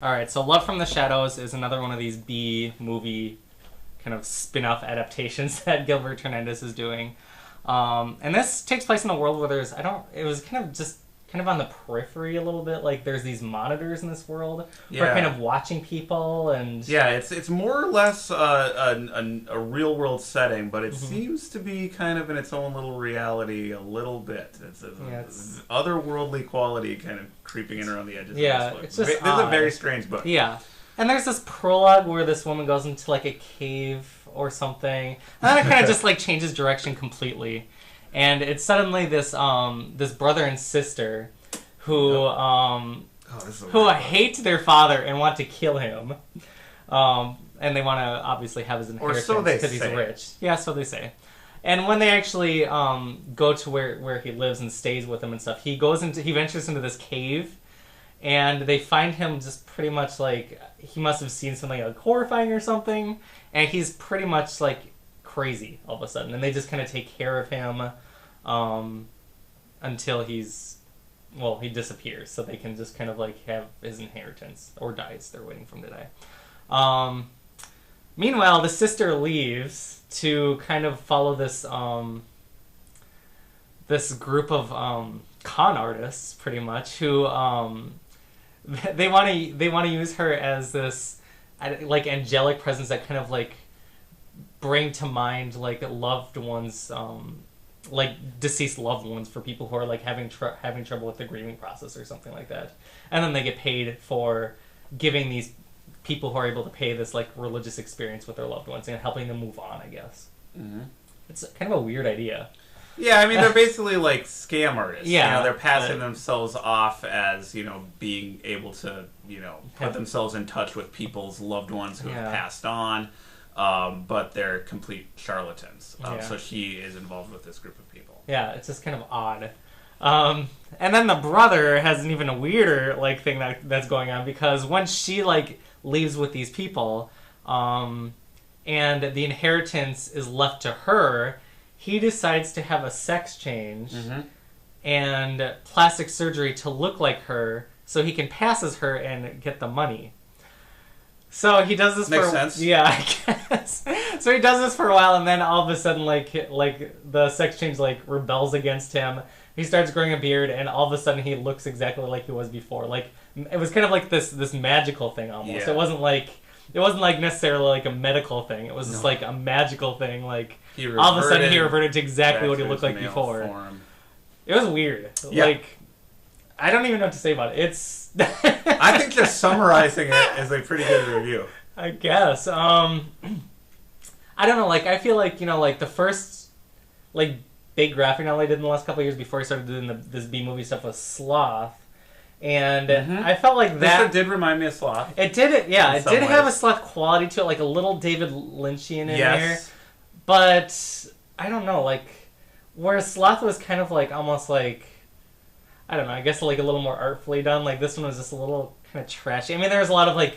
All right, so Love from the Shadows is another one of these B movie kind of spin-off adaptations that Gilbert Hernandez is doing. And this takes place in a world where it was kind of on the periphery a little bit. Like, there's these monitors in this world who are kind of watching people and... Yeah, it's more or less a real-world setting, but it seems to be kind of in its own little reality a little bit. It's otherworldly quality kind of creeping in around the edges of this book. It's just This is a very strange book. Yeah. And there's this prologue where this woman goes into, like, a cave or something. And then it kind of just, like, changes direction completely. And it's suddenly this this brother and sister who hate their father and want to kill him. And they want to obviously have his inheritance because he's rich. Yeah, so they say. And when they actually go to where he lives and stays with him and stuff, he ventures into this cave, and they find him just pretty much like he must have seen something like horrifying or something, and he's pretty much like crazy all of a sudden, and they just kind of take care of him until he disappears, so they can just kind of like have his inheritance, or dies. They're waiting for him to die. Meanwhile, the sister leaves to kind of follow this this group of con artists, pretty much, who they want to use her as this like angelic presence that kind of like bring to mind like loved ones, like deceased loved ones, for people who are like having trouble with the grieving process or something like that. And then they get paid for giving these people who are able to pay this like religious experience with their loved ones and helping them move on, I guess. Mm-hmm. It's kind of a weird idea. Yeah, I mean, they're basically like scam artists. Yeah. You know, they're passing themselves off as, being able to, put themselves in touch with people's loved ones who have passed on, but they're complete charlatans. So she is involved with this group of people. Yeah, it's just kind of odd. And then the brother has an even weirder like thing that's going on, because when she like leaves with these people, and the inheritance is left to her, he decides to have a sex change and plastic surgery to look like her, so he can pass as her and get the money. So he does this Makes sense. Yeah, I guess. So he does this for a while, and then all of a sudden, like the sex change like rebels against him. He starts growing a beard, and all of a sudden he looks exactly like he was before. Like, it was kind of like this magical thing almost. Yeah. It wasn't like necessarily like a medical thing. It was just like a magical thing. Like, all of a sudden he reverted to exactly what he looked like before. Form. It was weird. Yeah. Like, I don't even know what to say about it. It's I think just summarizing it is a pretty good review. I guess. I don't know. Like, I feel like, like the first like big graphic novel I did in the last couple of years before I started doing this B movie stuff was Sloth. And I felt like that... This did remind me of Sloth. It did, yeah. It did have a Sloth quality to it, like a little David Lynchian in there. But, I don't know, like, where Sloth was kind of like, almost like, I don't know, I guess like a little more artfully done. Like, this one was just a little kind of trashy. I mean, there was a lot of like,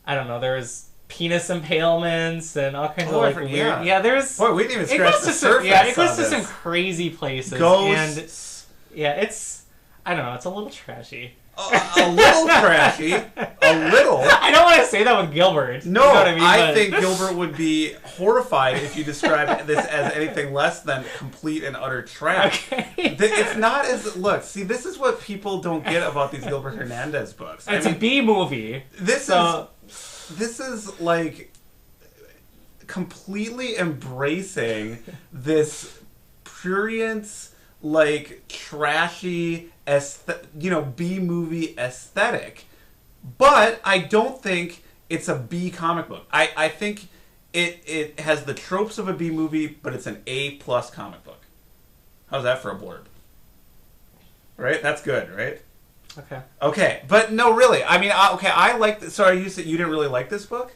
I don't know, there was penis impalements and all kinds of like weird... Yeah, there's... Boy, we didn't even scratch the surface. Yeah, it goes to some crazy places. Ghosts. And, yeah, it's... I don't know, it's a little trashy. A little trashy. A little. I don't want to say that with Gilbert. No, you know what I mean? I think Gilbert would be horrified if you described this as anything less than complete and utter trash. Okay. It's not as... Look, see, this is what people don't get about these Gilbert Hernandez books. It's a B movie. This is like completely embracing this prurient, like trashy, B movie aesthetic, but I don't think it's a B comic book. I think it has the tropes of a B movie, but it's an A+ comic book. How's that for a blurb? Right? That's good, right? Okay, but no, really. I mean, I like. Sorry, you said you didn't really like this book.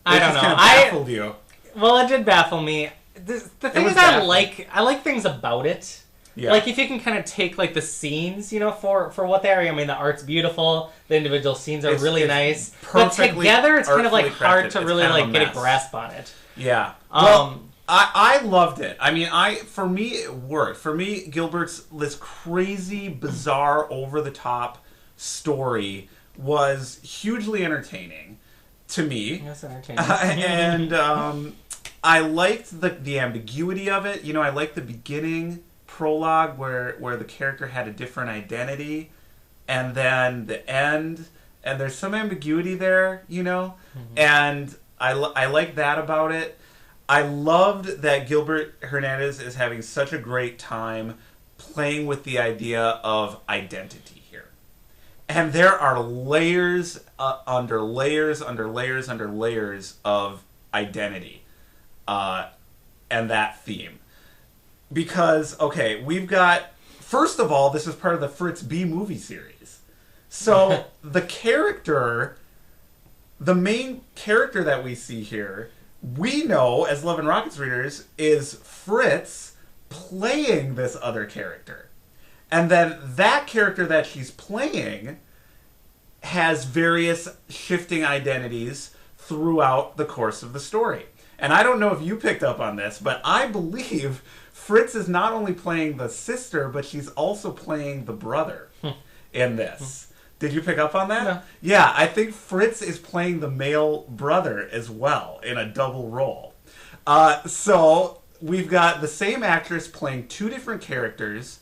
I don't know. Kind of baffled you. Well, it did baffle me. The thing is, I like things about it. Yeah. Like, if you can kind of take, like, the scenes, for what they are. I mean, the art's beautiful. The individual scenes are really nice. But together, it's kind of, like, hard to really, like, get a grasp on it. Yeah. Well, I loved it. I mean, for me, it worked. For me, Gilbert's this crazy, bizarre, over-the-top story was hugely entertaining to me. That's entertaining. And I liked the ambiguity of it. You know, I liked the beginning prologue where the character had a different identity, and then the end, and there's some ambiguity there, you know, and I like that about it. I loved that Gilbert Hernandez is having such a great time playing with the idea of identity here. And there are layers under layers under layers under layers of identity and that theme. Because, okay, we've got... First of all, this is part of the Fritz B movie series. So, the main character that we see here, we know, as Love and Rockets readers, is Fritz playing this other character. And then that character that she's playing has various shifting identities throughout the course of the story. And I don't know if you picked up on this, but I believe Fritz is not only playing the sister, but she's also playing the brother in this. Did you pick up on that? No. Yeah, I think Fritz is playing the male brother as well in a double role. So we've got the same actress playing two different characters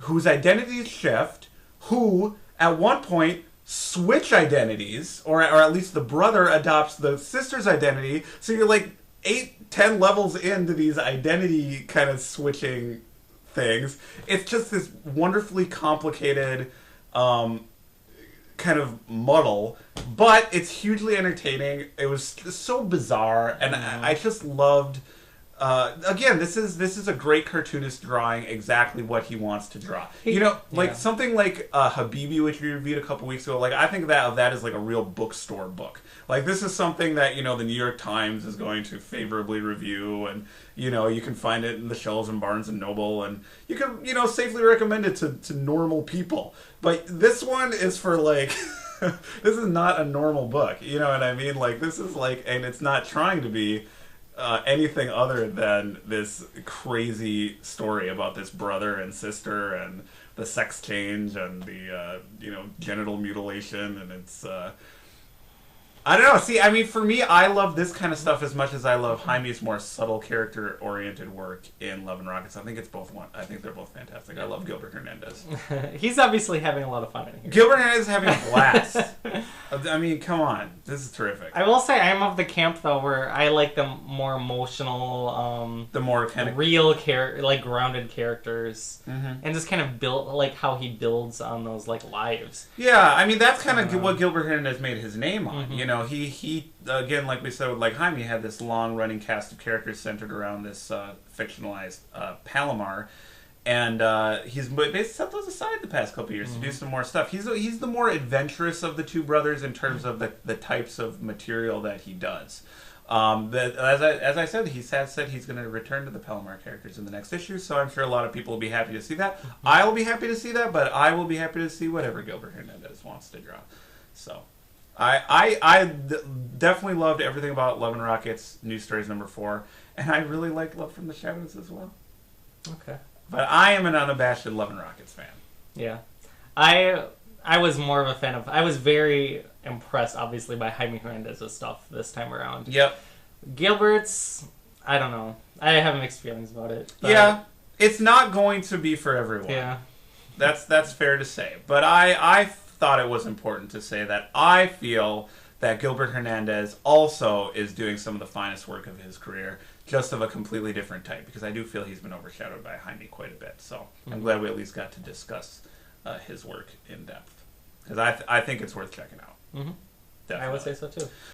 whose identities shift, who at one point switch identities, or at least the brother adopts the sister's identity. So you're like 8-10 levels into these identity kind of switching things. It's just this wonderfully complicated kind of muddle, but it's hugely entertaining. It was so bizarre, and I just loved... again, this is a great cartoonist drawing exactly what he wants to draw. You know, like something like Habibi, which we reviewed a couple weeks ago. Like, I think of that as like a real bookstore book. Like, this is something that, you know, the New York Times is going to favorably review, and, you know, you can find it in the shelves in Barnes and Noble, and you can, you know, safely recommend it to normal people. But this one is for, like, this is not a normal book. You know what I mean? Like, this is like, and it's not trying to be anything other than this crazy story about this brother and sister and the sex change and the you know, genital mutilation, and it's I don't know. See, I mean, for me, I love this kind of stuff as much as I love Jaime's more subtle character-oriented work in Love and Rockets. I think I think they're both fantastic. I love Gilbert Hernandez. He's obviously having a lot of fun in here. Gilbert Hernandez is having a blast. I mean, come on. This is terrific. I will say I'm of the camp, though, where I like the more emotional, the more kind of real, like, grounded characters. And just kind of build, like, how he builds on those, like, lives. Yeah, I mean, that's kind of what Gilbert Hernandez made his name on. You know, he again, like we said with like Jaime, had this long-running cast of characters centered around this fictionalized Palomar, and he's basically set those aside the past couple of years to do some more stuff. He's the more adventurous of the two brothers in terms of the types of material that he does. As I said, he has said he's going to return to the Palomar characters in the next issue, so I'm sure a lot of people will be happy to see that. I will be happy to see that, but I will be happy to see whatever Gilbert Hernandez wants to draw. So... I definitely loved everything about Love and Rockets News Stories #4, and I really liked Love from the Shadows as well. Okay. But I am an unabashed Love and Rockets fan. Yeah. I was more of a fan of... I was very impressed, obviously, by Jaime Hernandez's stuff this time around. Yep. Gilbert's... I don't know. I have mixed feelings about it. But... Yeah. It's not going to be for everyone. Yeah. That's fair to say. But I thought it was important to say that I feel that Gilbert Hernandez also is doing some of the finest work of his career, just of a completely different type, because I do feel he's been overshadowed by Jaime quite a bit. So I'm glad we at least got to discuss his work in depth, because I think it's worth checking out. I would say so too.